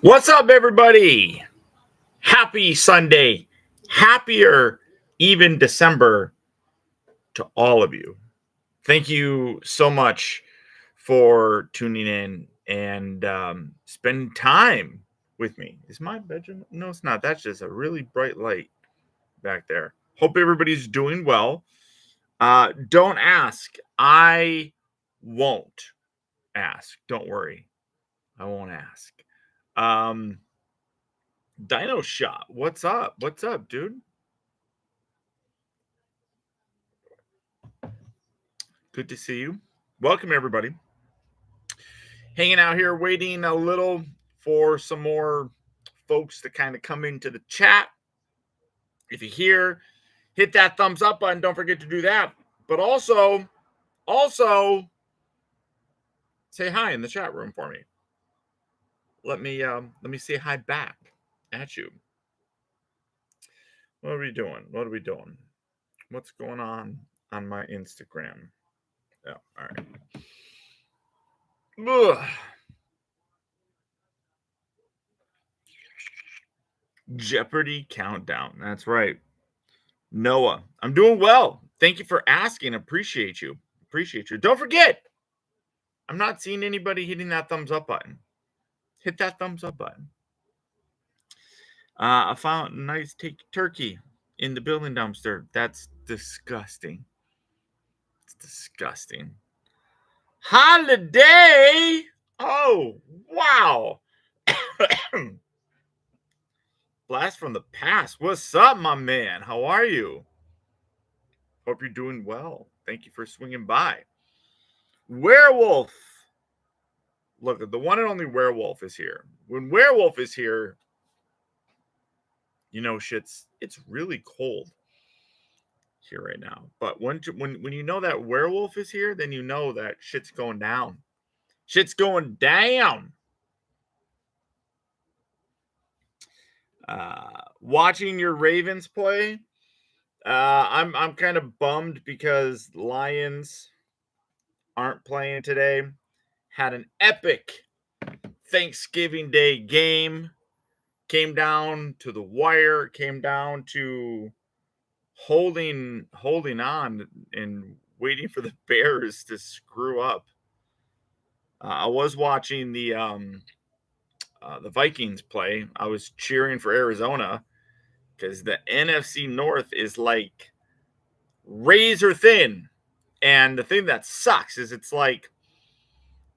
What's up, everybody? Happy Sunday. Happier even December to all of you. Thank you so much for tuning in and spending time with me. Is my bedroom? No, it's not. That's just a really bright light back there. Hope everybody's doing well. Don't ask. I won't ask. Don't worry. I won't ask. Um, Dino Shop. What's up? What's up, dude? Good to see you. Welcome, everybody. Hanging out here, waiting a little for some more folks to kind of come into the chat. If you're here, hit that thumbs up button. Don't forget to do that. But also say hi in the chat room for me. Let me say hi back at you. What are we doing? What are we doing? What's going on my Instagram? Yeah, all right. Ugh. Jeopardy countdown. That's right. Noah, I'm doing well. Thank you for asking. Appreciate you. Appreciate you. Don't forget, I'm not seeing anybody hitting that thumbs up button. Hit that thumbs up button. I found a nice turkey in the building dumpster. That's disgusting. It's disgusting. Holiday. Oh, wow. Blast from the past. What's up, my man? How are you? Hope you're doing well. Thank you for swinging by. Werewolf. Look, the one and only Werewolf is here. When Werewolf is here, it's really cold here right now. But when you know that Werewolf is here, then you know that shit's going down. Shit's going down. Watching your Ravens play, I'm kind of bummed because Lions aren't playing today. Had an epic Thanksgiving Day game. Came down to the wire. Came down to holding on and waiting for the Bears to screw up. I was watching the Vikings play. I was cheering for Arizona because the NFC North is like razor thin, and the thing that sucks is it's like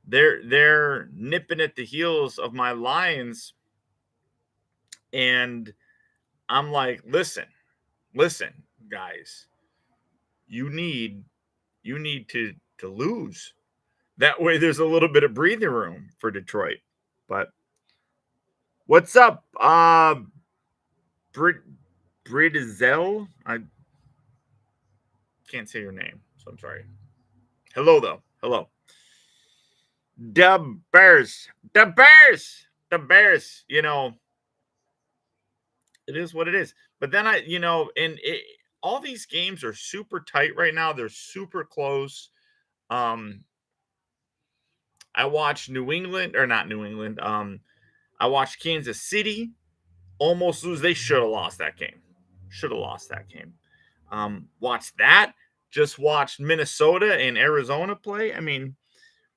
they're nipping at the heels of my Lions, and I'm like, listen, guys, you need to lose. That way, there's a little bit of breathing room for Detroit. But what's up, Britzel? I can't say your name, so I'm sorry. Hello, though. Hello. The Bears. The Bears. The Bears. It is what it is. But then all these games are super tight right now. They're super close. Um, I watched New England, or not New England. I watched Kansas City almost lose. They should have lost that game. Should have lost that game. Watched that. Just watched Minnesota and Arizona play. I mean,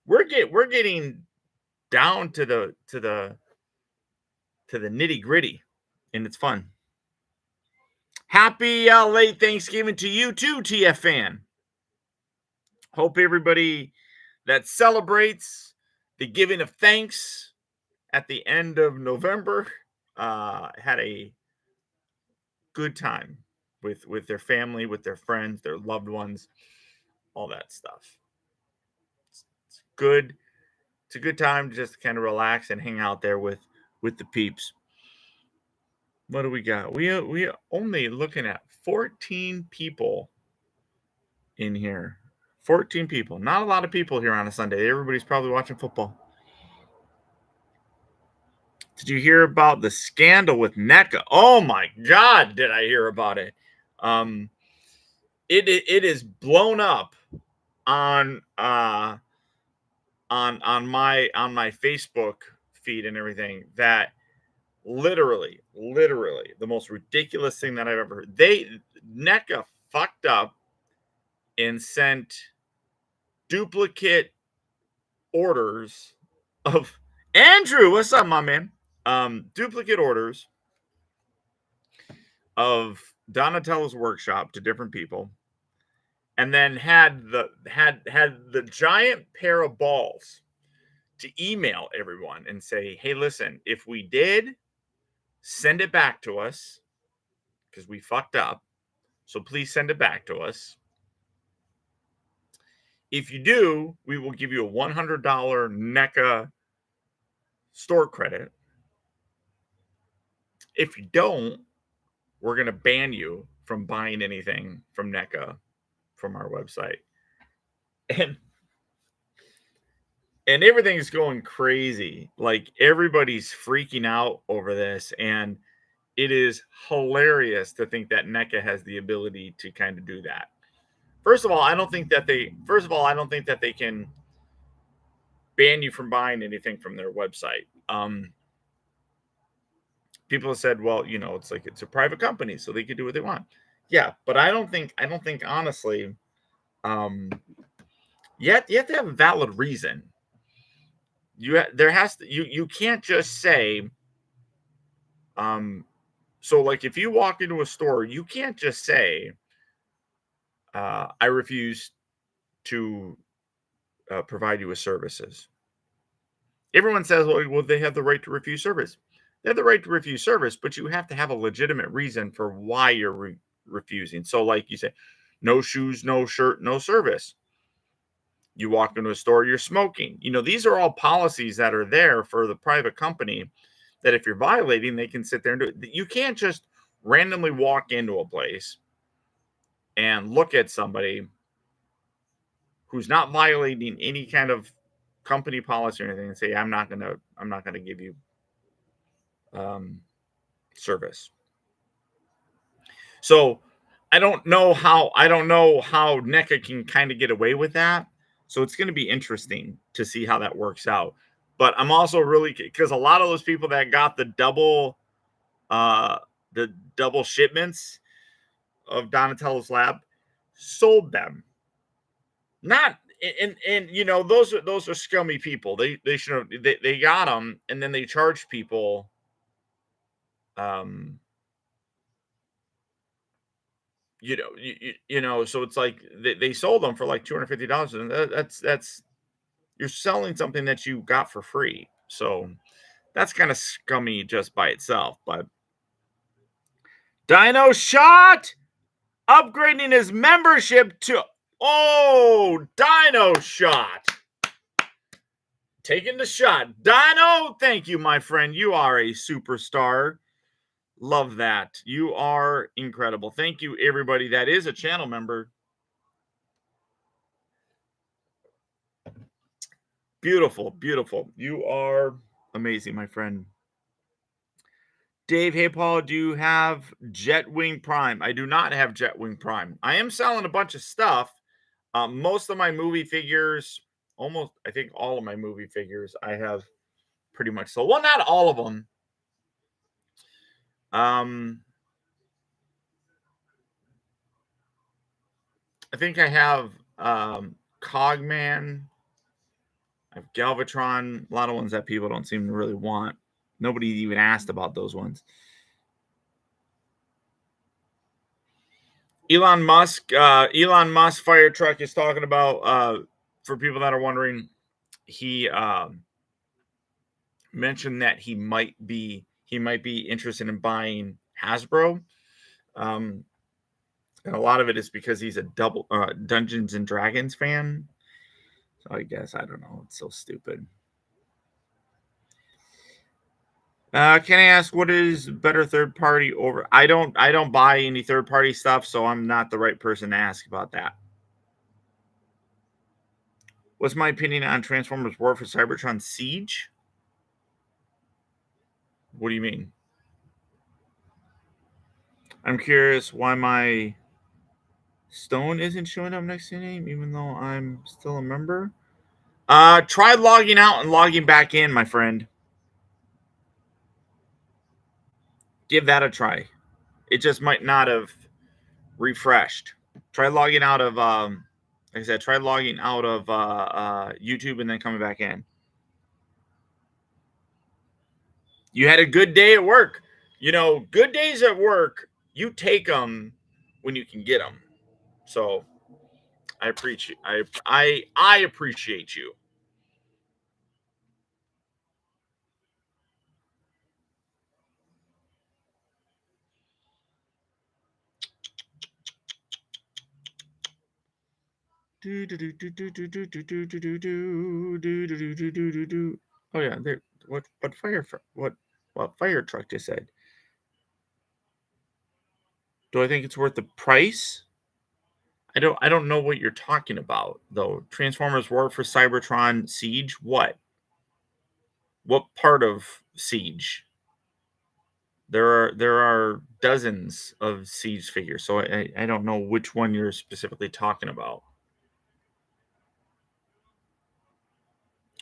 we're getting down to the nitty gritty, and it's fun. Happy late Thanksgiving to you too, TF fan. Hope everybody that celebrates the giving of thanks at the end of November had a good time with their family, with their friends, their loved ones, all that stuff. It's good. It's a good time to just kind of relax and hang out there with the peeps. What do we got? We only looking at 14 people in here. 14 people. Not a lot of people here on a Sunday. Everybody's probably watching football. Did you hear about the scandal with NECA? Oh my God, did I hear about it? It is blown up on my Facebook feed and everything that literally the most ridiculous thing that I've ever heard. NECA fucked up and sent duplicate orders of Andrew. What's up, my man? Duplicate orders of Donatello's workshop to different people, and then had the giant pair of balls to email everyone and say, "Hey, listen, if we did, send it back to us because we fucked up. So please send it back to us. If you do, we will give you a $100 NECA store credit. If you don't, we're going to ban you from buying anything from NECA from our website." And everything's going crazy. Like, everybody's freaking out over this, and it is hilarious to think that NECA has the ability to kind of do that. First of all, I don't think that they can ban you from buying anything from their website. People have said, well, it's like it's a private company, so they can do what they want. Yeah, but I don't think honestly, you have to have a valid reason. You can't just say, so like if you walk into a store, you can't just say, I refuse to provide you with services. Everyone says, well, they have the right to refuse service. They have the right to refuse service, but you have to have a legitimate reason for why you're refusing. So, like you say, no shoes, no shirt, no service. You walk into a store, you're smoking. These are all policies that are there for the private company that if you're violating, they can sit there and do it. You can't just randomly walk into a place and look at somebody who's not violating any kind of company policy or anything and say, I'm not gonna give you service. So I don't know how NECA can kind of get away with that. So it's going to be interesting to see how that works out. But I'm also really, because a lot of those people that got the double shipments of Donatello's lab sold them. Not and those are scummy people. They should have they got them and then they charged people so it's like they sold them for like $250, and that's you're selling something that you got for free. So that's kind of scummy just by itself. But Dino Shot upgrading his membership to Dino Shot taking the shot. Dino, thank you, my friend. You are a superstar. Love that. You are incredible. Thank you, everybody that is a channel member. Beautiful, beautiful. You are amazing, my friend. Dave, hey, Paul, do you have Jetwing Prime? I do not have Jetwing Prime. I am selling a bunch of stuff. Most of my movie figures, I think all of my movie figures, I have pretty much sold. Well, not all of them. I think I have Cogman. I have Galvatron. A lot of ones that people don't seem to really want. Nobody even asked about those ones. Elon Musk fire truck is talking about, for people that are wondering, he mentioned that he might be interested in buying Hasbro. And a lot of it is because he's a double Dungeons and Dragons fan. So I guess, I don't know. It's so stupid. Can I ask what is better third party over? I don't buy any third party stuff, so I'm not the right person to ask about that. What's my opinion on Transformers War for Cybertron Siege? What do you mean? I'm curious why my stone isn't showing up next to your name, even though I'm still a member. Try logging out and logging back in, my friend. Give that a try. It just might not have refreshed. Try logging out of like I said, try logging out of YouTube and then coming back in. You had a good day at work. You know, good days at work, you take them when you can get them. So I appreciate I appreciate you. Oh yeah, there. What fire truck just said? Do I think it's worth the price? I don't know what you're talking about though. Transformers War for Cybertron Siege. What? What part of Siege? There are dozens of Siege figures, so I don't know which one you're specifically talking about.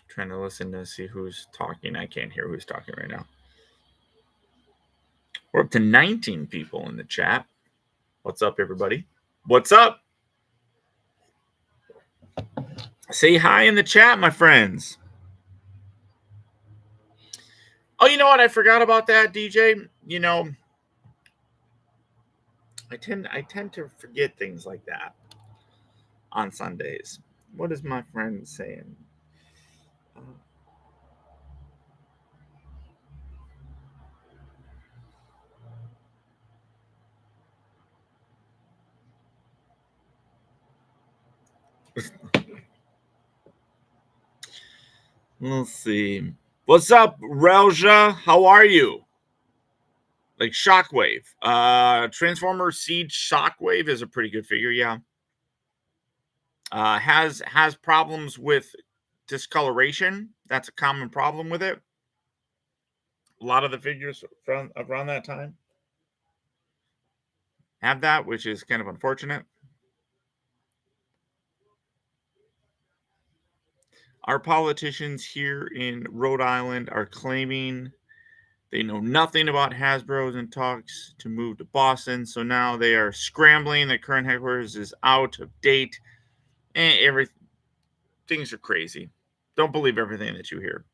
Trying to listen to see who's talking. I can't hear who's talking right now. We're up to 19 people in the chat. What's up, everybody? What's up? Say hi in the chat, my friends. Oh, you know what? I forgot about that, DJ. You know, I tend to forget things like that on Sundays. What is my friend saying? Let's see. What's up, Relja? How are you? Like Shockwave. Transformer Siege Shockwave is a pretty good figure, yeah. Has problems with discoloration. That's a common problem with it. A lot of the figures from around that time have that, which is kind of unfortunate. Our politicians here in Rhode Island are claiming they know nothing about Hasbro's and talks to move to Boston. So now they are scrambling. The current headquarters is out of date. And things are crazy. Don't believe everything that you hear.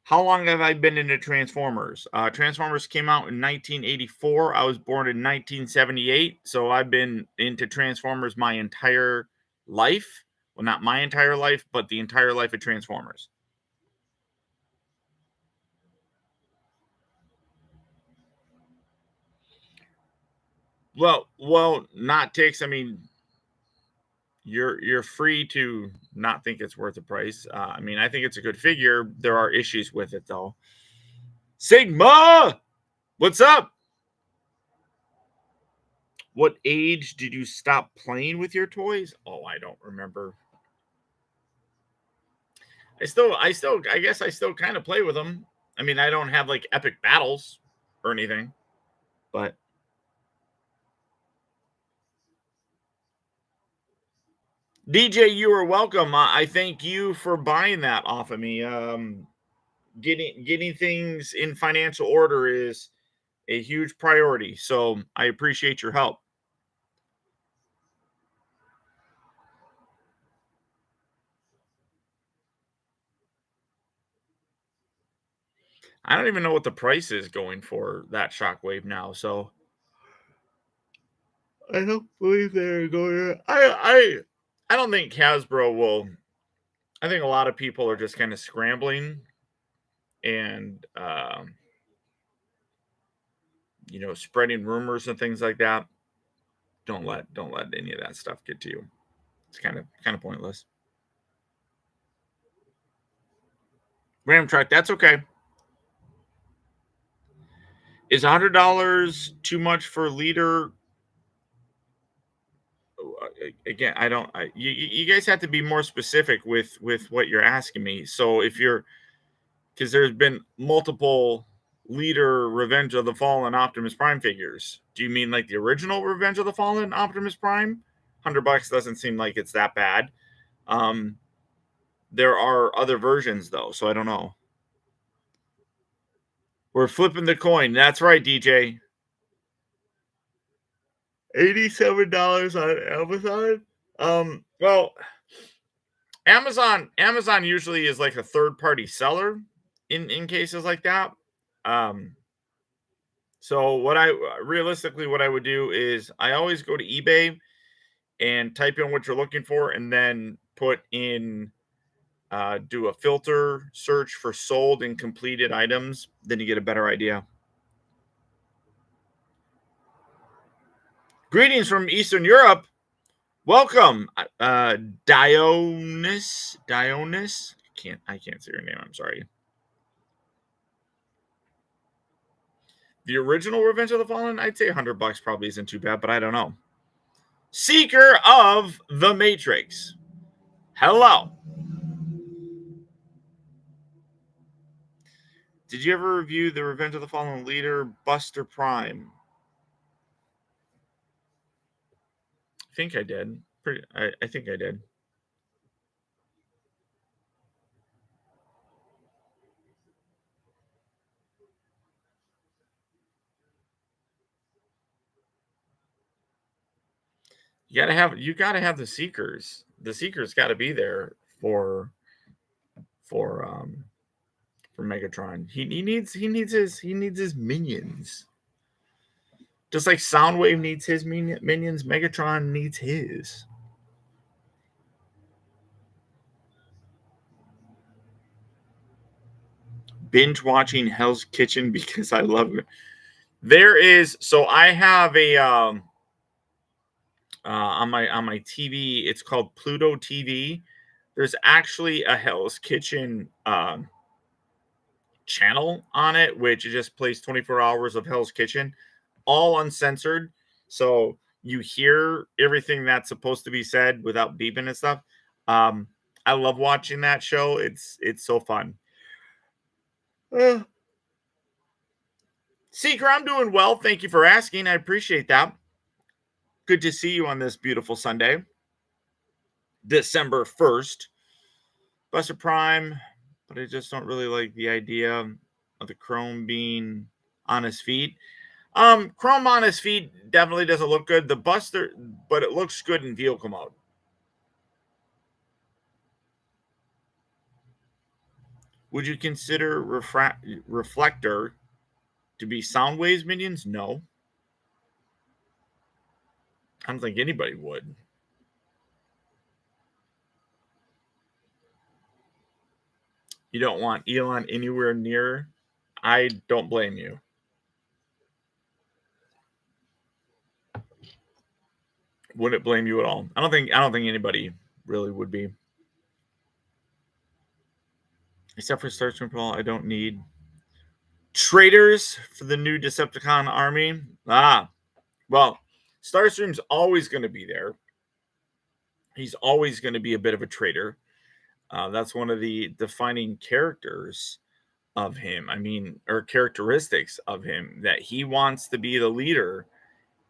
How long have I been into Transformers? Transformers came out in 1984. I was born in 1978. So I've been into Transformers my entire life. Well, not my entire life, but the entire life of Transformers. Well, not ticks. I mean, you're free to not think it's worth the price. I mean, I think it's a good figure. There are issues with it though. Sigma, what's up? What age did you stop playing with your toys? Oh, I don't remember. I guess I still kind of play with them. I mean, I don't have like epic battles or anything, but DJ, you are welcome. I thank you for buying that off of me. Getting things in financial order is a huge priority. So I appreciate your help. I don't even know what the price is going for that Shockwave now. So I don't believe they're going. I don't think Hasbro will. I think a lot of people are just kind of scrambling and spreading rumors and things like that. Don't let any of that stuff get to you. It's kind of pointless. Ram truck, that's okay. Is $100 too much for a liter? Again, I don't. You guys have to be more specific with what you're asking me. So if you're, because there's been multiple leader Revenge of the Fallen Optimus Prime figures. Do you mean like the original Revenge of the Fallen Optimus Prime? $100 doesn't seem like it's that bad. There are other versions though, so I don't know. We're flipping the coin. That's right, DJ. $87 on Amazon. Well, Amazon usually is like a third party seller in cases like that. Um, so what I would do is I always go to eBay and type in what you're looking for, and then put in do a filter search for sold and completed items. Then you get a better idea. Greetings from Eastern Europe. Welcome, Dionys. Dionys. I can't say your name. I'm sorry. The original Revenge of the Fallen, I'd say $100 probably isn't too bad, but I don't know. Seeker of the Matrix. Hello. Did you ever review the Revenge of the Fallen leader, Buster Prime? I think I did. I think I did. You gotta have the Seekers. The Seekers got to be there for for Megatron. He needs his minions. Just like Soundwave needs his minions, Megatron needs his. Binge watching Hell's Kitchen because I love it. There is so I have a on my TV. It's called Pluto TV. There's actually a Hell's Kitchen channel on it, which just plays 24 hours of Hell's Kitchen, all uncensored. So you hear everything that's supposed to be said without beeping and stuff. Um, I love watching that show. It's so fun. Uh, Seeker, I'm doing well. Thank you for asking. I appreciate that. Good to see you on this beautiful Sunday, December 1st. Buster Prime, but I just don't really like the idea of the Chrome being on his feet. Chrome on his feet definitely doesn't look good. The Buster, but it looks good in vehicle mode. Would you consider Reflector to be Soundwave's minions? No. I don't think anybody would. You don't want Elon anywhere near. I don't blame you. Wouldn't blame you at all. I don't think anybody really would be. Except for Starscream Paul, I don't need traders for the new Decepticon army. Well, Starscream's always going to be there. He's always going to be a bit of a traitor. That's one of the defining characters of him. I mean, or characteristics of him, that he wants to be the leader,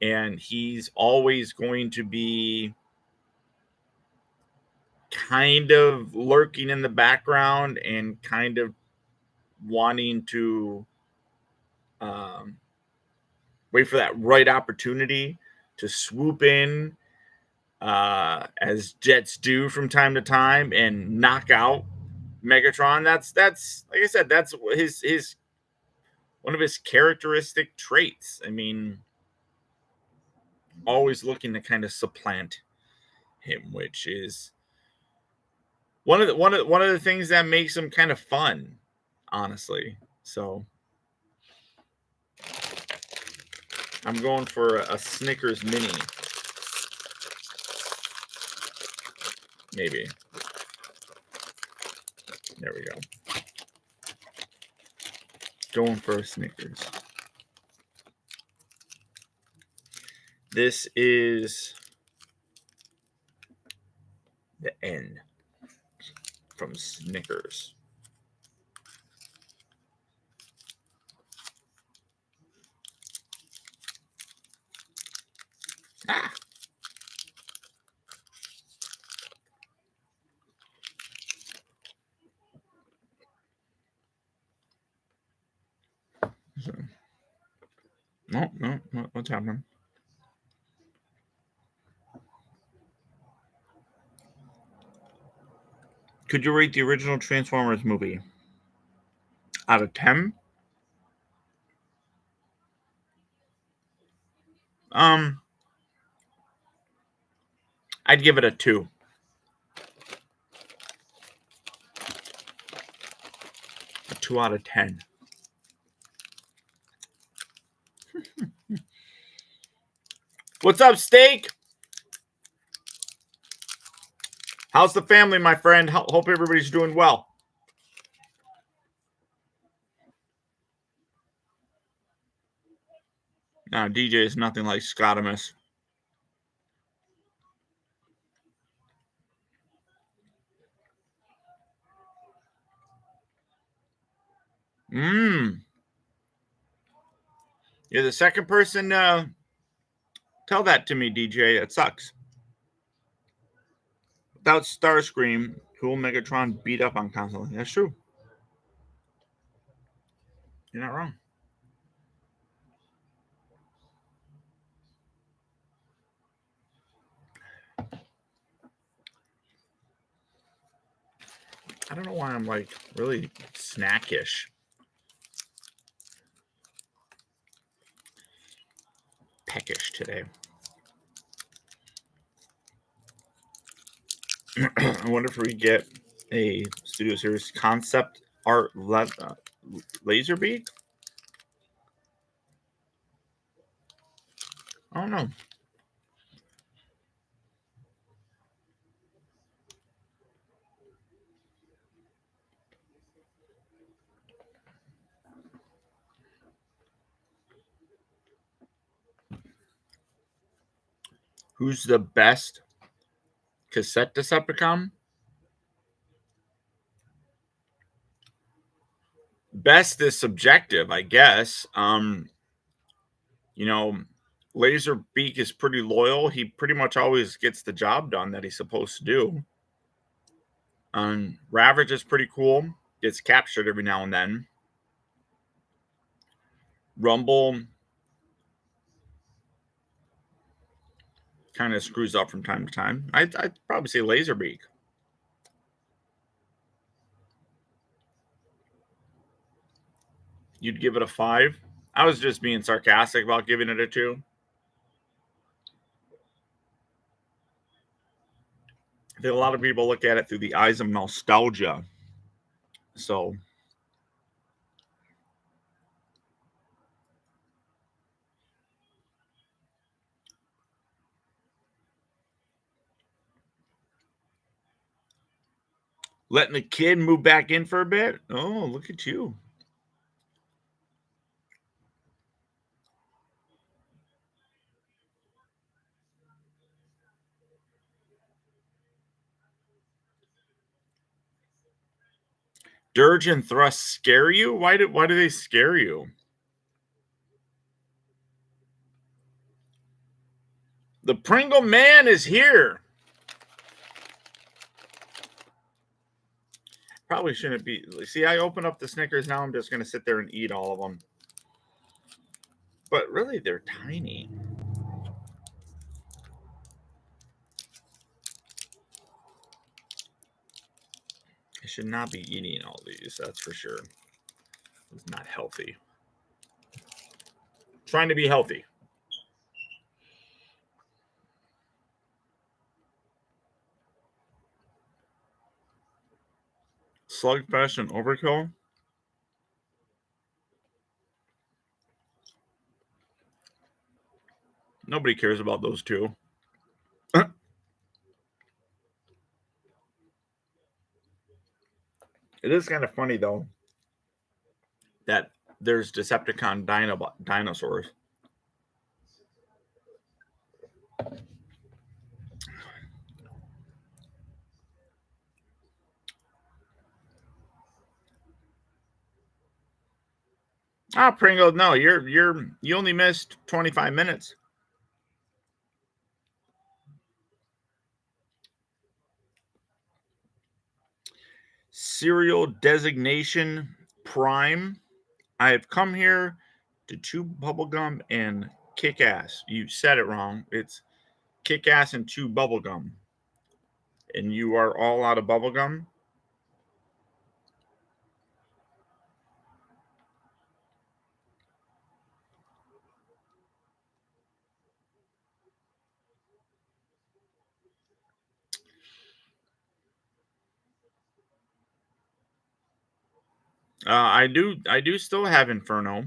and he's always going to be kind of lurking in the background and kind of wanting to wait for that right opportunity to swoop in, as Jets do from time to time, and knock out Megatron. That's like I said, that's his one of his characteristic traits. I mean, always looking to kind of supplant him, which is one of the things that makes him kind of fun, honestly. So I'm going for a Snickers mini, maybe. There we go. Going for a Snickers. This is the N from Snickers. Ah. So, no, what's happening? Could you rate the original Transformers movie out of 10? I'd give it a 2. A 2 out of 10. What's up, Steak? How's the family, my friend? Hope everybody's doing well. No, DJ is nothing like Scottimus. You're the second person tell that to me, DJ. It sucks. Without Starscream, cool Megatron beat up on constantly. That's true. You're not wrong. I don't know why I'm like really snackish. Peckish today. I wonder if we get a Studio Series concept art laser beak. I don't know. Who's the best cassette Decepticon? Best is subjective, I guess. You know, Laserbeak is pretty loyal. He pretty much always gets the job done that he's supposed to do. Ravage is pretty cool. Gets captured every now and then. Rumble kind of screws up from time to time. I'd probably say Laserbeak. You'd give it a 5. I was just being sarcastic about giving it a 2. I think a lot of people look at it through the eyes of nostalgia. So letting the kid move back in for a bit. Oh, look at you. Dirge and Thrust scare you? Why do they scare you? The Pringle Man is here. Probably shouldn't be. See, I open up the Snickers now. I'm just going to sit there and eat all of them. But really, they're tiny. I should not be eating all these. That's for sure. It's not healthy. Trying to be healthy. Slugfest and Overkill. Nobody cares about those two. It is kind of funny, though, that there's Decepticon dinosaurs. Ah, Pringle, no, you only missed 25 minutes. Serial designation Prime. I have come here to chew bubblegum and kick ass. You said it wrong. It's kick ass and chew bubblegum. And you are all out of bubblegum. I do still have Inferno.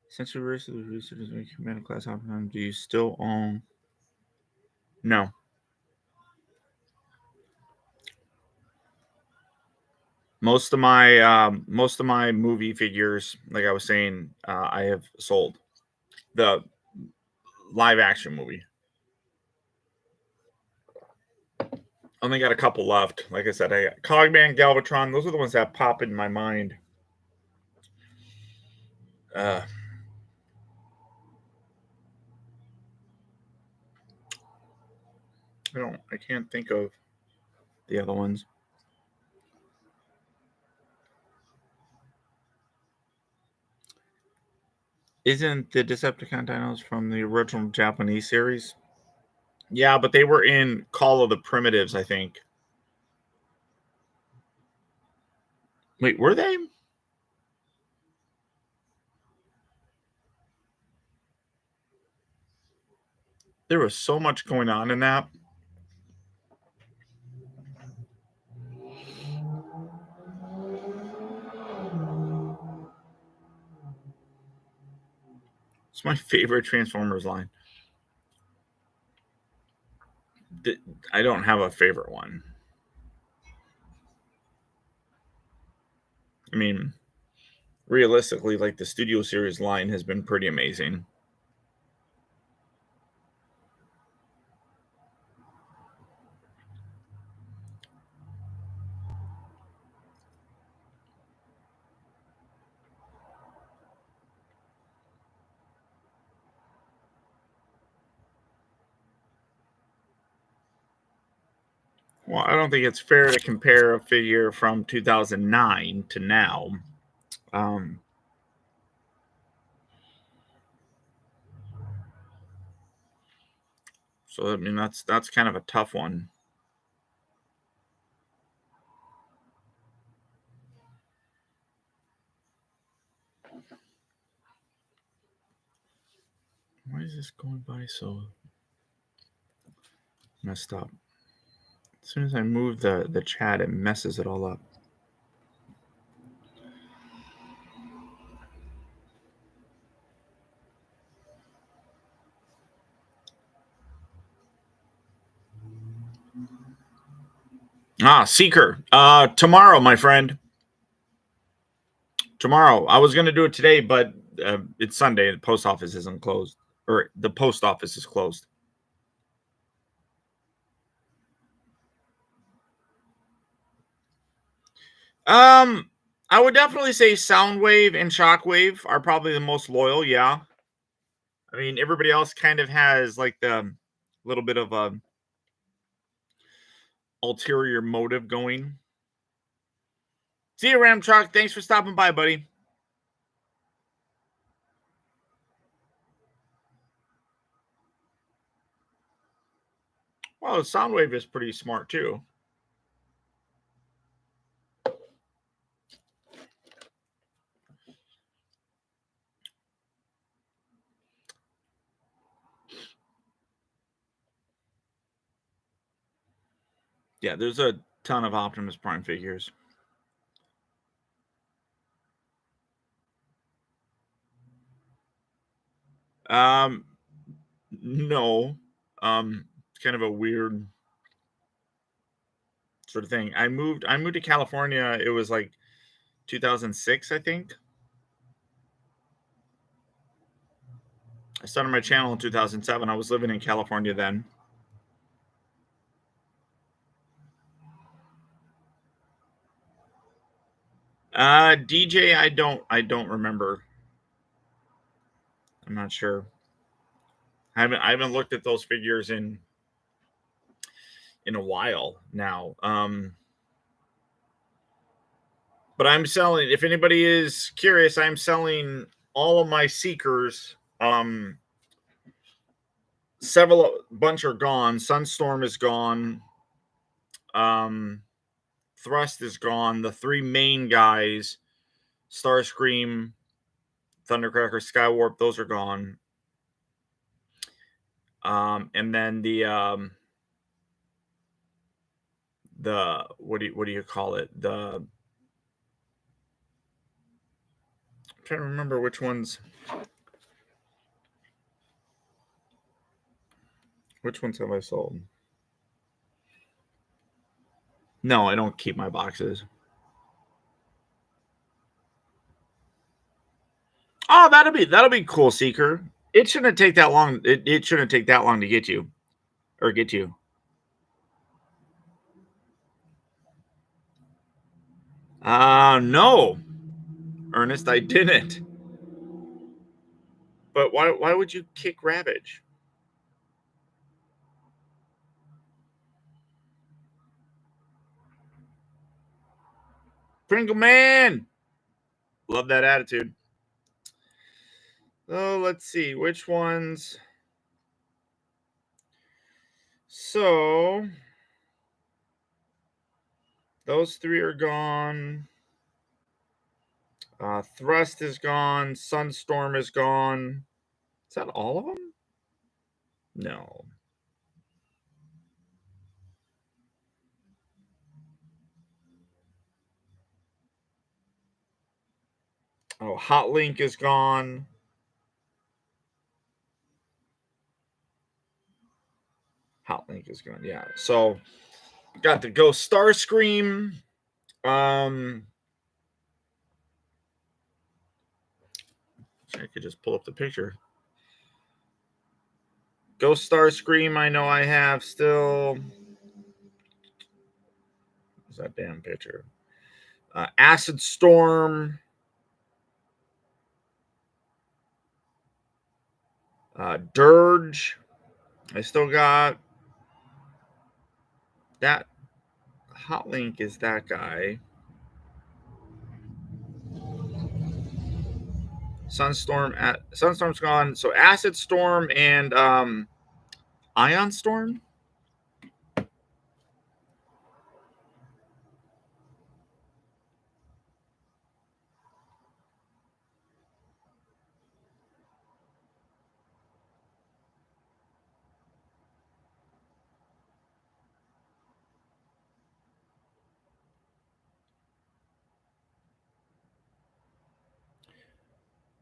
Since we recently researched the command class option, do you still own? No. Most of my movie figures, like I was saying, I have sold. The live action movie. Only got a couple left. Like I said, I got Cogman, Galvatron. Those are the ones that pop in my mind. Uh, I can't think of the other ones. Isn't the Decepticon dinos from the original Japanese series? Yeah, but they were in Call of the Primitives, I think. Wait, were they? There was so much going on in that. It's my favorite Transformers line. I don't have a favorite one. I mean, realistically, like the Studio Series line has been pretty amazing. Well, I don't think it's fair to compare a figure from 2009 to now. Um, so I mean that's kind of a tough one. Why is this going by so messed up? As soon as I move the chat, it messes it all up. Seeker. Tomorrow, my friend. Tomorrow. I was going to do it today, but it's Sunday. The post office isn't closed, or the post office is closed. I would definitely say Soundwave and Shockwave are probably the most loyal. Yeah. I mean, everybody else kind of has like the little bit of a ulterior motive going. See you, Ram Truck. Thanks for stopping by, buddy. Well, Soundwave is pretty smart too. Yeah, there's a ton of Optimus Prime figures. No. It's kind of a weird sort of thing. I moved to California. It was like 2006, I think. I started my channel in 2007. I was living in California then. DJ, I don't remember. I'm not sure. I haven't looked at those figures in a while now. But I'm selling, if anybody is curious, I'm selling all of my Seekers. Several bunch are gone. Sunstorm is gone. Thrust is gone. The three main guys, Starscream, Thundercracker, Skywarp, those are gone. And then the what do you call it? I'm trying to remember which ones. Which ones have I sold? No, I don't keep my boxes. Oh, that'll be cool, Seeker. It shouldn't take that long. It shouldn't take that long to get you, or get you. No, Ernest, I didn't. But why would you kick Ravage? Pringle Man, love that attitude. Oh, let's see which ones. So those three are gone. Thrust is gone. Sunstorm is gone. Is that all of them? No. Oh, Hot Link is gone. Hot Link is gone. Yeah. So got the Ghost Starscream. I could just pull up the picture. Ghost Starscream, I know I have still. What's that damn picture? Acid Storm. Dirge. I still got that. Hot Link is that guy. Sunstorm's gone. So Acid Storm and Ion Storm.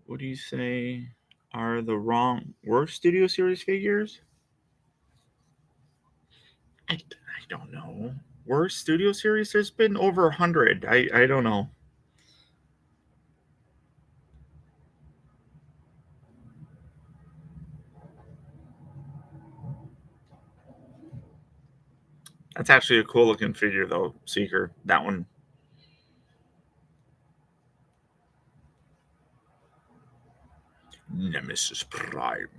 What do you say are the worst Studio Series figures? I don't know. Worst Studio Series? There's been over 100. I don't know. That's actually a cool looking figure, though, Seeker. That one. Nemesis Prime.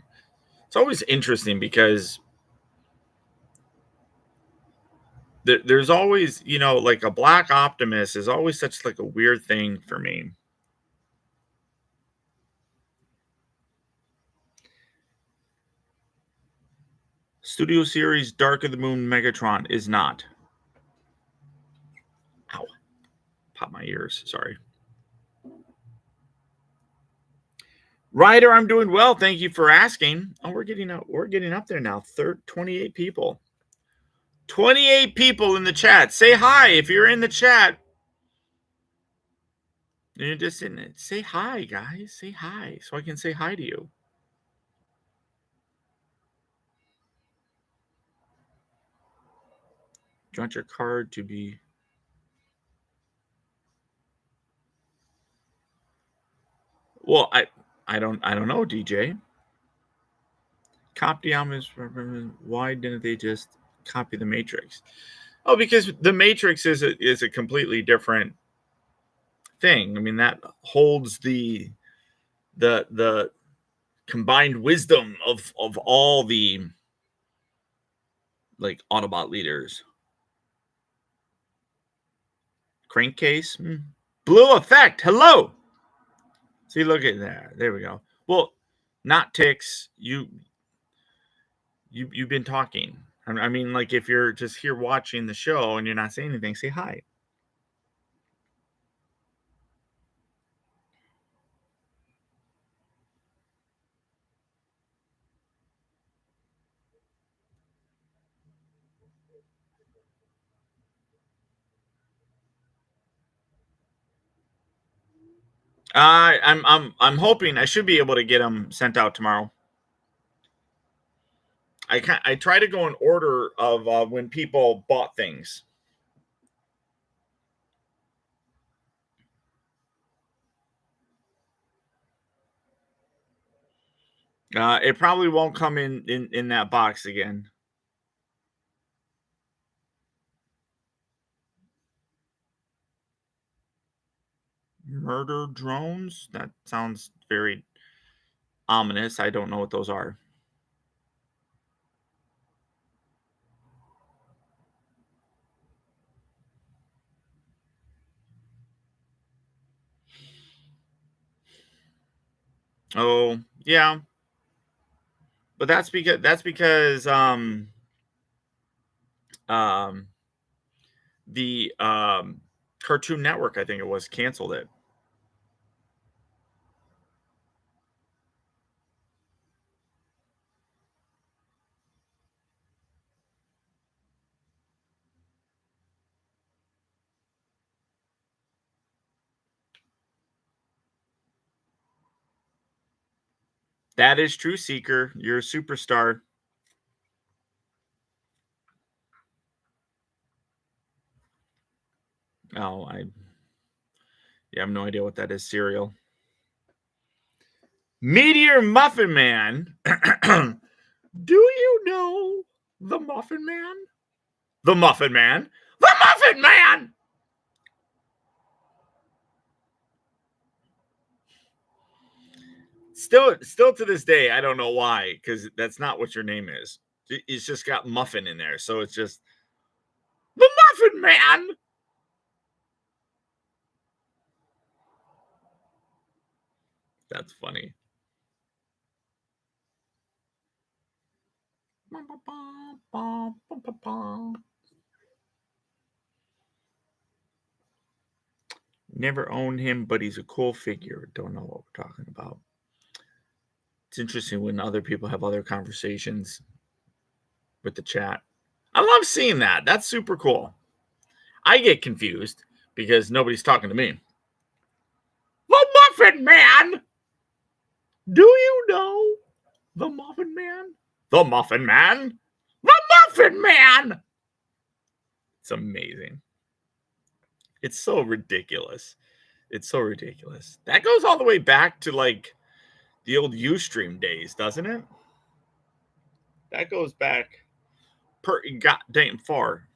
It's always interesting because there's always, like a Black Optimus is always such like a weird thing for me. Studio Series Dark of the Moon Megatron is not. Ow. Pop my ears. Sorry. Ryder, I'm doing well. Thank you for asking. Oh, we're getting up there now. 28 people. 28 people in the chat. Say hi if you're in the chat. You're just in it. Say hi, guys. Say hi so I can say hi to you. Do you want your card to be? Well, I don't know, DJ. Optibotimus. Why didn't they just copy the Matrix? Oh, because the Matrix is a completely different thing. I mean, that holds the combined wisdom of all the like Autobot leaders. Crankcase. Blue effect. Hello. See, look at that. There we go. Well, not ticks. You've been talking. I mean, like if you're just here watching the show and you're not saying anything, say hi. I'm hoping I should be able to get them sent out tomorrow. I try to go in order of when people bought things. It probably won't come in that box again. Murder drones? That sounds very ominous. I don't know what those are. Oh, yeah. But that's because um the Cartoon Network, I think it was, canceled it. That is true, Seeker. You're a superstar. Oh, I have no idea what that is. Cereal. Meteor Muffin Man. Do you know the Muffin Man? The Muffin Man. The Muffin Man. Still to this day, I don't know why, because that's not what your name is. It's just got Muffin in there, so it's just the Muffin Man. That's funny. Never owned him, but he's a cool figure. Don't know what we're talking about. It's interesting when other people have other conversations with the chat. I love seeing that. That's super cool. I get confused because nobody's talking to me. The Muffin Man! Do you know the Muffin Man? The Muffin Man? The Muffin Man! It's amazing. It's so ridiculous. It's so ridiculous. That goes all the way back to like the old Ustream days, doesn't it? That goes back pretty goddamn far.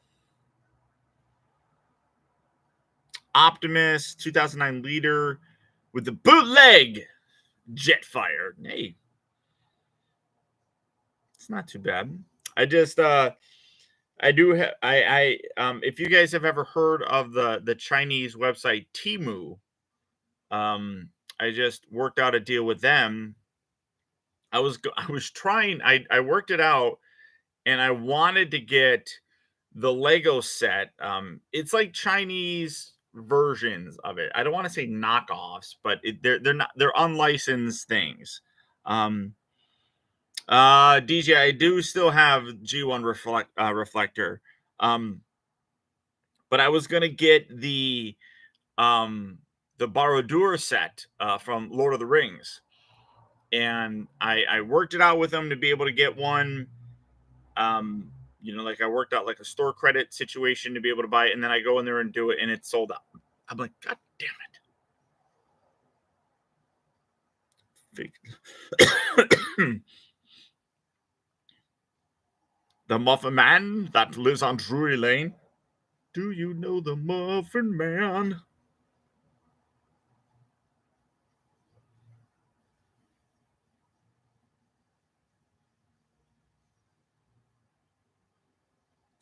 Optimus, 2009 leader with the bootleg Jetfire. Hey, it's not too bad. I just I do have if you guys have ever heard of the Chinese website Temu, I just worked out a deal with them. I was trying I worked it out and I wanted to get the Lego set. It's like Chinese versions of it. I don't want to say knockoffs, but they're not they're unlicensed things. Um, DJ, I do still have G1 reflector. Um, but I was gonna get the Barad-dûr set from Lord of the Rings, and I worked it out with them to be able to get one. Like I worked out like a store credit situation to be able to buy it, and then I go in there and do it, and it's sold out. I'm like, God damn it! The Muffin Man that lives on Drury Lane. Do you know the Muffin Man?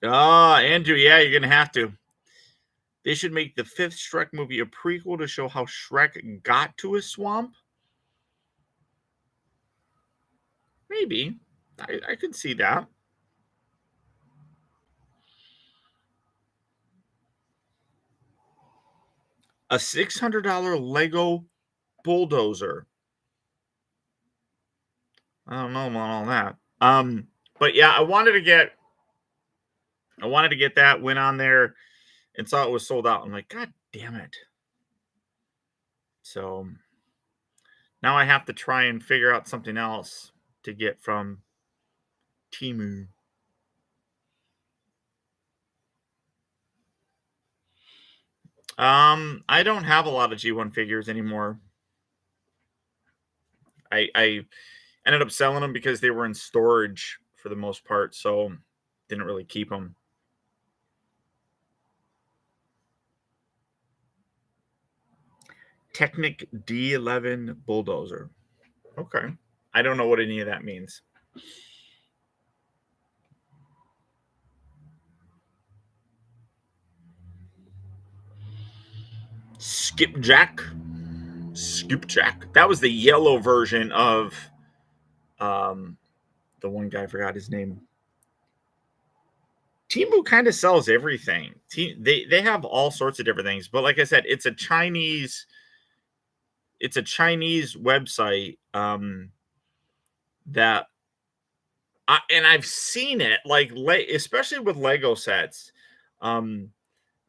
Ah, Andrew, yeah, you're gonna have to. They should make the fifth Shrek movie a prequel to show how Shrek got to his swamp. Maybe. I could see that. A $600 Lego bulldozer. I don't know about all that. But yeah, I wanted to get that. Went on there and saw it was sold out. I'm like, God damn it. So now I have to try and figure out something else to get from Temu. I don't have a lot of G1 figures anymore. I ended up selling them because they were in storage for the most part, so didn't really keep them. Technic D11 bulldozer. Okay. I don't know what any of that means. Skipjack. Skipjack. That was the yellow version of the one guy, I forgot his name. Temu kind of sells everything. They have all sorts of different things, but like I said, it's a Chinese website that and I've seen it like especially with Lego sets.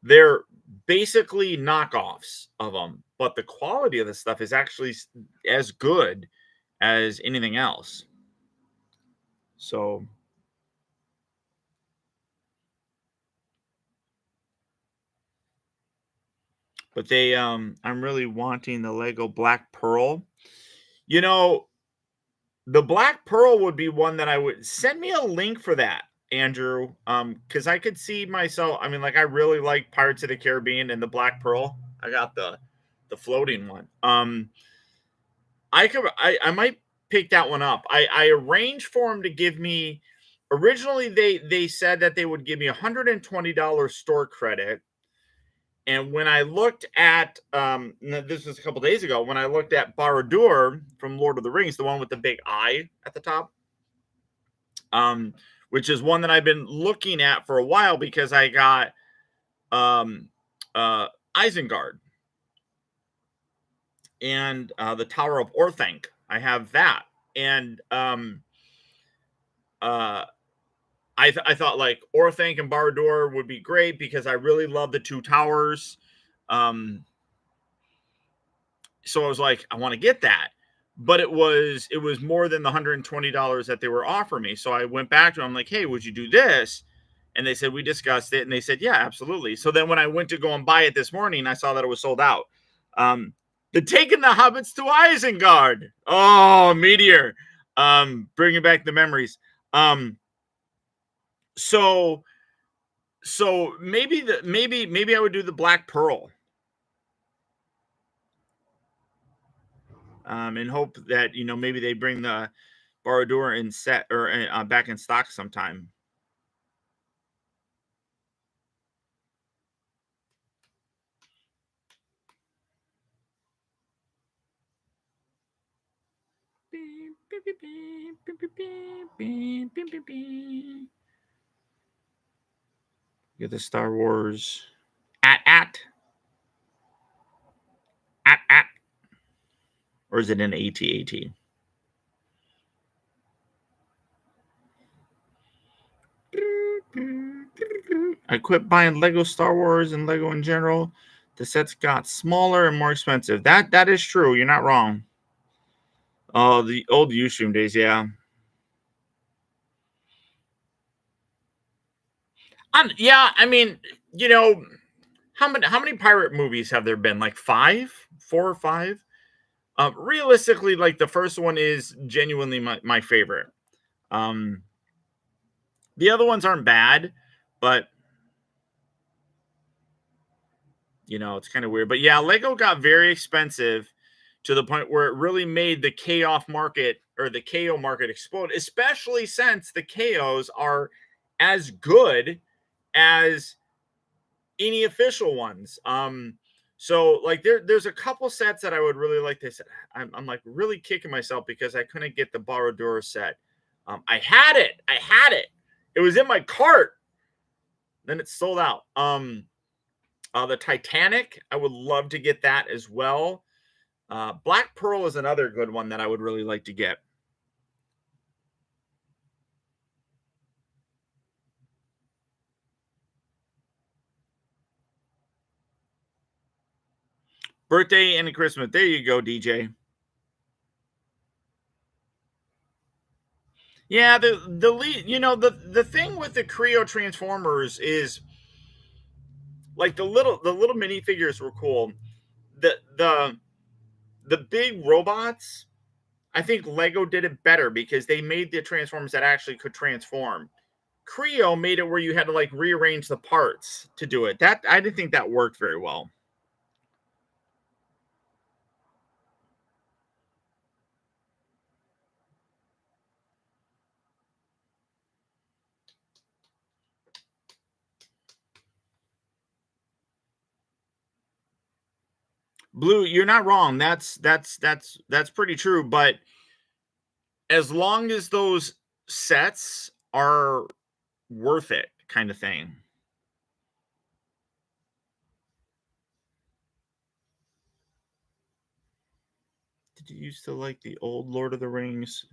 They're basically knockoffs of them, but the quality of the stuff is actually as good as anything else. So but they I'm really wanting the Lego Black Pearl. You know, the Black Pearl would be one that I would send me a link for that, Andrew. Because I could see myself. I mean, like I really like Pirates of the Caribbean and the Black Pearl. I got the floating one. I might pick that one up. I arranged for them to give me. Originally, they said that they would give me $120 store credit. And when I looked at, this was a couple days ago, when I looked at Barad-dûr from Lord of the Rings, the one with the big eye at the top, which is one that I've been looking at for a while because I got Isengard and the Tower of Orthanc. I have that, and I thought like Orthanc and Barad-dûr would be great because I really love the two towers. So I was like, I want to get that. But it was more than the $120 that they were offering me. So I went back to them, I'm like, hey, would you do this? And they said, we discussed it. And they said, yeah, absolutely. So then when I went to go and buy it this morning, I saw that it was sold out. The Taking the Hobbits to Isengard. Oh, Meteor. Bringing back the memories. So maybe I would do the Black Pearl. And hope that maybe they bring the Barad-dûr in set or back in stock sometime. Get the Star Wars at or is it an AT-AT? I quit buying Lego Star Wars and Lego in general. The sets got smaller and more expensive. That is true. You're not wrong. Oh, the old Ustream days, yeah. Yeah, I mean, how many pirate movies have there been? Like 4 or 5? Realistically, like the first one is genuinely my favorite. The other ones aren't bad, but it's kind of weird. But yeah, Lego got very expensive to the point where it really made the KO market explode, especially since the KOs are as good as any official ones. So like there's a couple sets that I would really like to. I'm like really kicking myself because I couldn't get the Barodora set. I had it. I had it. It was in my cart. Then it sold out. The Titanic, I would love to get that as well. Black Pearl is another good one that I would really like to get. Birthday and Christmas. There you go, DJ. Yeah, the lead, the thing with the Creo Transformers is like the little minifigures were cool. The the the big robots, I think Lego did it better because they made the Transformers that actually could transform. Creo made it where you had to like rearrange the parts to do it. That I didn't think that worked very well. Blue, you're not wrong. That's pretty true. But as long as those sets are worth it, kind of thing. Did you used to like the old Lord of the Rings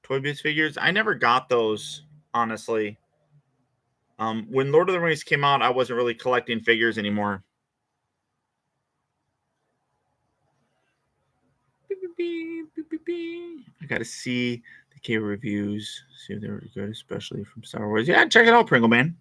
Toy Biz figures? I never got those, honestly. When Lord of the Rings came out, I wasn't really collecting figures anymore. I got to see the K reviews, see if they were good, especially from Star Wars. Yeah, check it out, Pringle Man.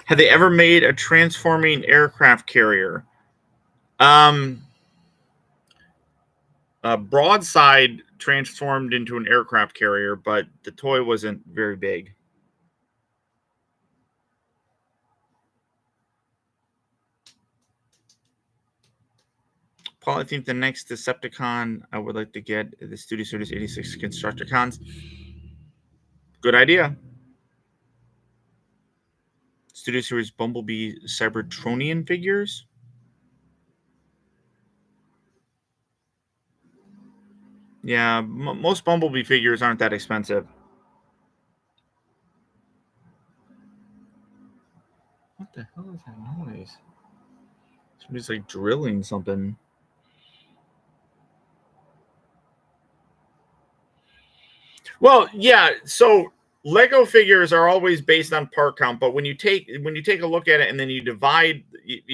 Have they ever made a transforming aircraft carrier? Um, Broadside transformed into an aircraft carrier, but the toy wasn't very big. Paul, I think the next Decepticon I would like to get the Studio Series 86 Constructicons. Good idea. Studio Series Bumblebee Cybertronian figures. Yeah, most Bumblebee figures aren't that expensive. What the hell is that noise? Somebody's like drilling something. Well, yeah. So Lego figures are always based on part count, but when you take a look at it and then you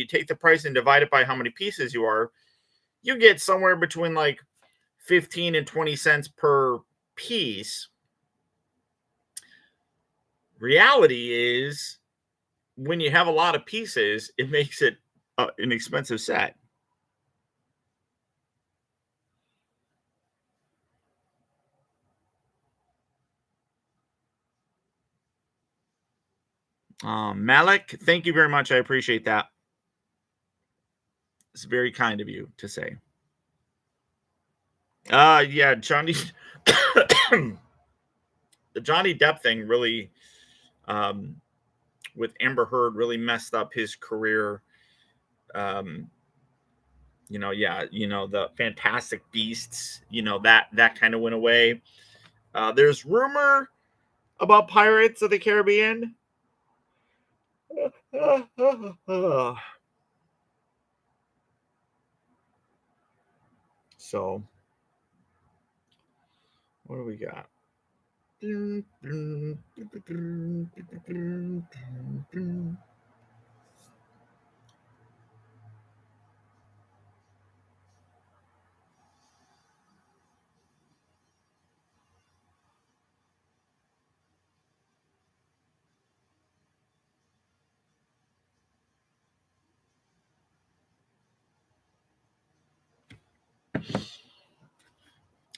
take the price and divide it by how many pieces you are, you get somewhere between like 15 and 20 cents per piece. Reality is when you have a lot of pieces, it makes it an expensive set. Malik, thank you very much. I appreciate that. It's very kind of you to say. Yeah, Johnny, the Johnny Depp thing really, um, with Amber Heard, really messed up his career. Um, yeah, the Fantastic Beasts, that kind of went away. There's rumor about Pirates of the Caribbean. So, what do we got?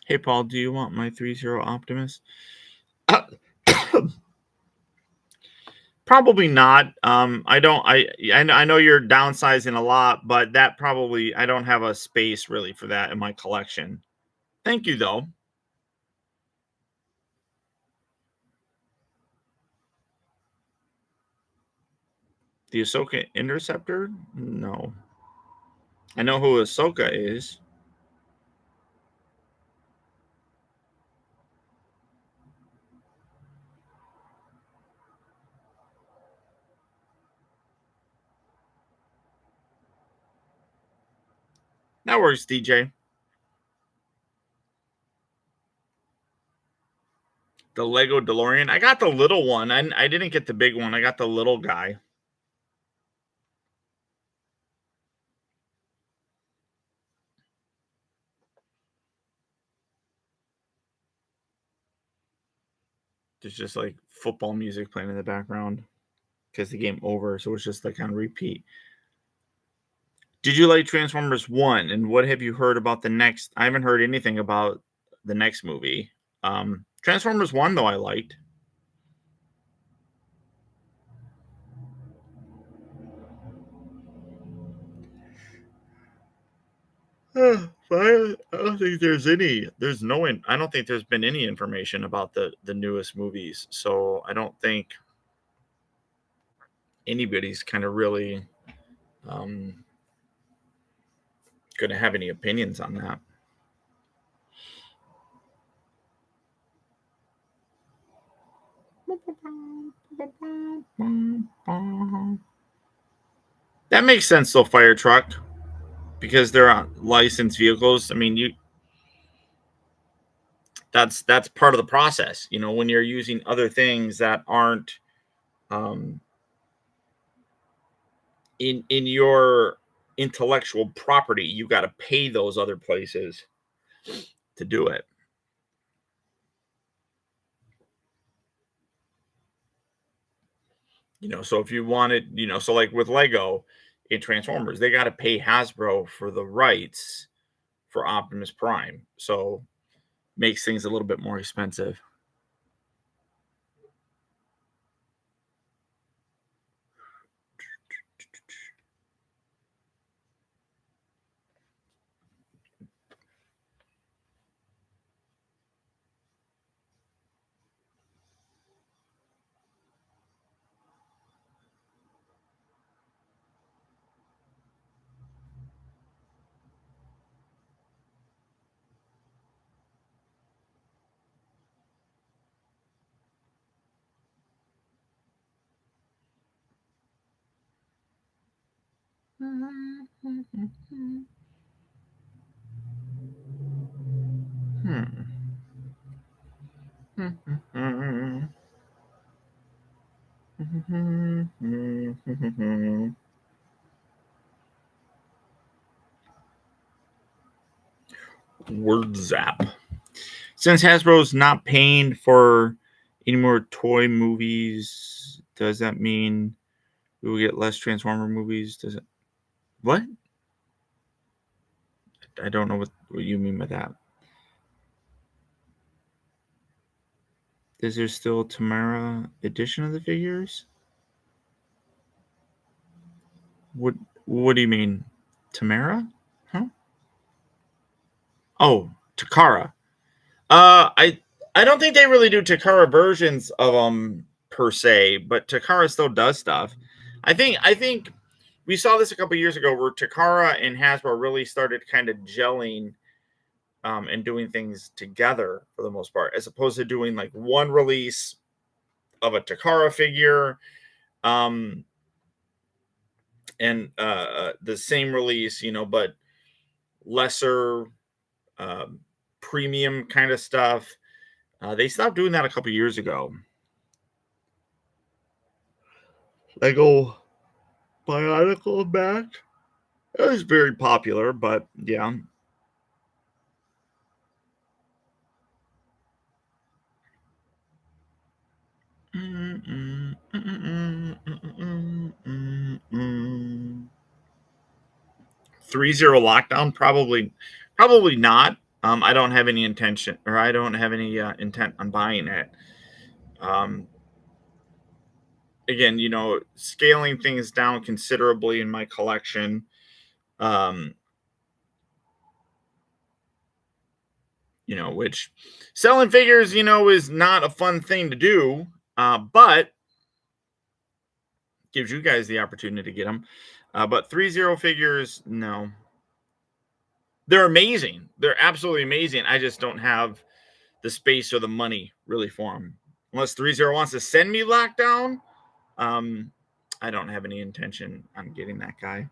Hey, Paul, do you want my 3-0 Optimus? Probably not. I don't. I know you're downsizing a lot, but that probably I don't have a space really for that in my collection. Thank you though. The Ahsoka Interceptor? No. I know who Ahsoka is. That works, DJ. The Lego DeLorean. I got the little one. I didn't get the big one. I got the little guy. There's just like football music playing in the background because the game over. So it's just like on repeat. Did you like Transformers 1? And what have you heard about the next? I haven't heard anything about the next movie. Transformers 1, though, I liked. I don't think there's any. There's no. I don't think there's been any information about the newest movies. So I don't think anybody's kind of really um, going to have any opinions on that. That makes sense, though. Fire truck, because they're on licensed vehicles. I mean, you that's part of the process. You know, when you're using other things that aren't um, in your intellectual property, you got to pay those other places to do it. You know, so if you wanted, you know, so like with Lego in Transformers, they got to pay Hasbro for the rights for Optimus Prime. So makes things a little bit more expensive. Word zap. Since Hasbro's not paying for any more toy movies, does that mean we will get less Transformer movies? Does it? What? I don't know what you mean by that. Is there still a Tamara edition of the figures? What What do you mean, Tamara? Huh? Oh, Takara. I don't think they really do Takara versions of them per se, but Takara still does stuff. I think we saw this a couple years ago where Takara and Hasbro really started kind of gelling and doing things together for the most part, as opposed to doing like one release of a Takara figure um, and the same release, you know, but lesser um, premium kind of stuff. They stopped doing that a couple years ago. Lego Bionicle back. It was very popular, but yeah. Three zero lockdown, probably not. I don't have any intention, or I don't have any intent on buying it. Um, again, scaling things down considerably in my collection. Um, which selling figures, is not a fun thing to do, but gives you guys the opportunity to get them. But 3-0 figures, no. They're amazing. They're absolutely amazing. I just don't have the space or the money really for them. Unless 3-0 wants to send me lockdown, I don't have any intention on getting that guy.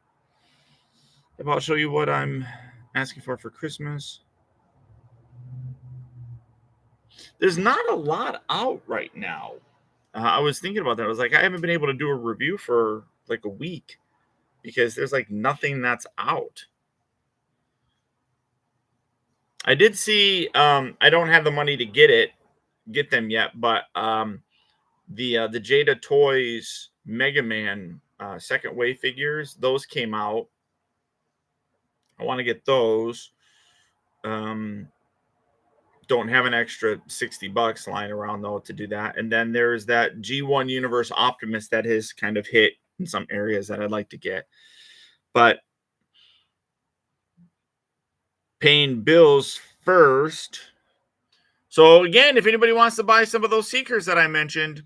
I'll show you what I'm asking for Christmas. There's not a lot out right now. I was thinking about that. I was like, I haven't been able to do a review for like a week because there's like nothing that's out. I did see. I don't have the money to get them yet, but the Jada Toys Mega Man second wave figures, those came out. I want to get those. Don't have an extra $60 lying around though to do that. And then there's that G1 Universe Optimus that has kind of hit in some areas that I'd like to get. But paying bills first. So again, if anybody wants to buy some of those Seekers that I mentioned,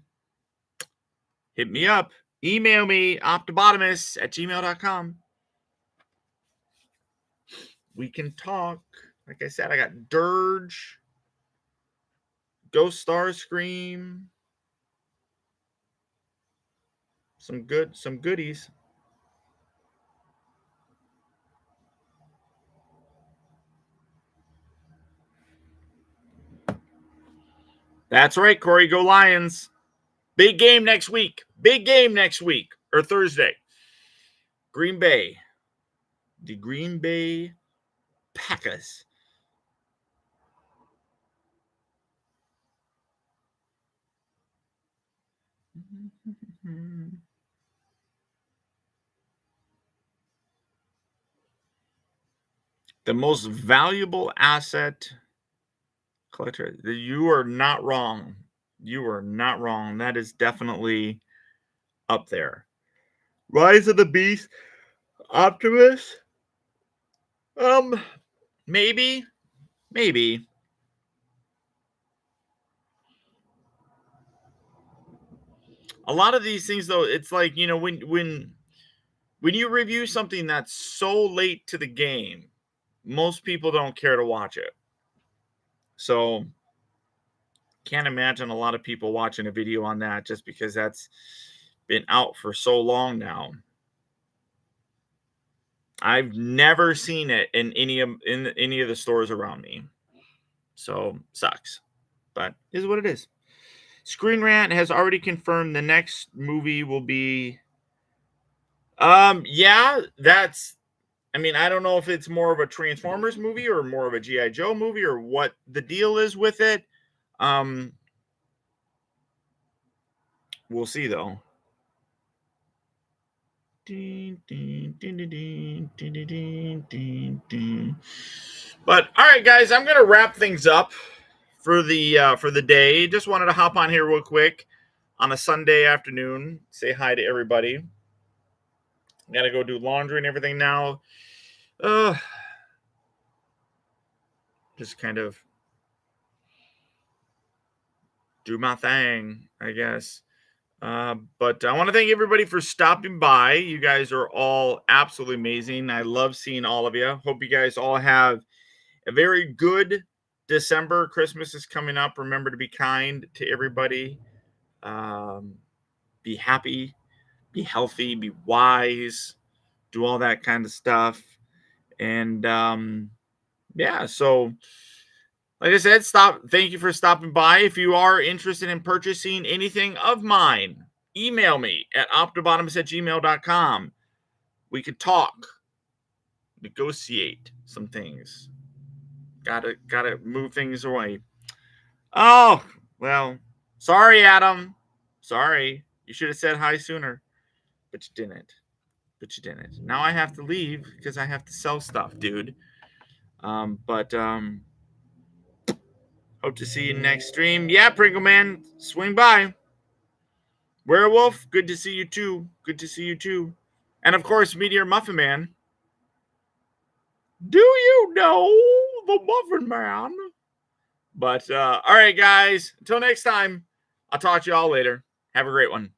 hit me up. Email me, optibotimus@gmail.com. We can talk. Like I said, I got Dirge, Ghost Starscream, some goodies. That's right, Corey. Go Lions. Big game next week. Big game next week or Thursday. Green Bay. The Green Bay Packers. The most valuable asset collector. You are not wrong. You are not wrong. That is definitely up there. Rise of the Beast. Optimus. Maybe. Maybe. A lot of these things though, it's like, when you review something that's so late to the game, most people don't care to watch it. So can't imagine a lot of people watching a video on that just because that's been out for so long now. I've never seen it in any of the stores around me. So sucks. But is what it is. Screen Rant has already confirmed the next movie will be yeah, that's I don't know if it's more of a Transformers movie or more of a G.I. Joe movie or what the deal is with it. We'll see though. But all right, guys, I'm gonna wrap things up for the day. Just wanted to hop on here real quick on a Sunday afternoon. Say hi to everybody. Gotta go do laundry and everything now. Just kind of do my thing, I guess. But I want to thank everybody for stopping by. You guys are all absolutely amazing. I love seeing all of you. Hope you guys all have a very good December. Christmas is coming up. Remember to be kind to everybody. Be happy, be healthy, be wise, do all that kind of stuff. And yeah, so like I said, thank you for stopping by. If you are interested in purchasing anything of mine, email me at optibotimus@gmail.com. We could talk, negotiate some things. Gotta move things away. Oh, well, sorry, Adam. Sorry. You should have said hi sooner. But you didn't. Now I have to leave because I have to sell stuff, dude. But hope to see you next stream. Yeah, Pringle Man, swing by. Werewolf, good to see you too. Good to see you too. And of course, Meteor Muffin Man. Do you know the Muffin Man? But all right, guys. Until next time, I'll talk to you all later. Have a great one.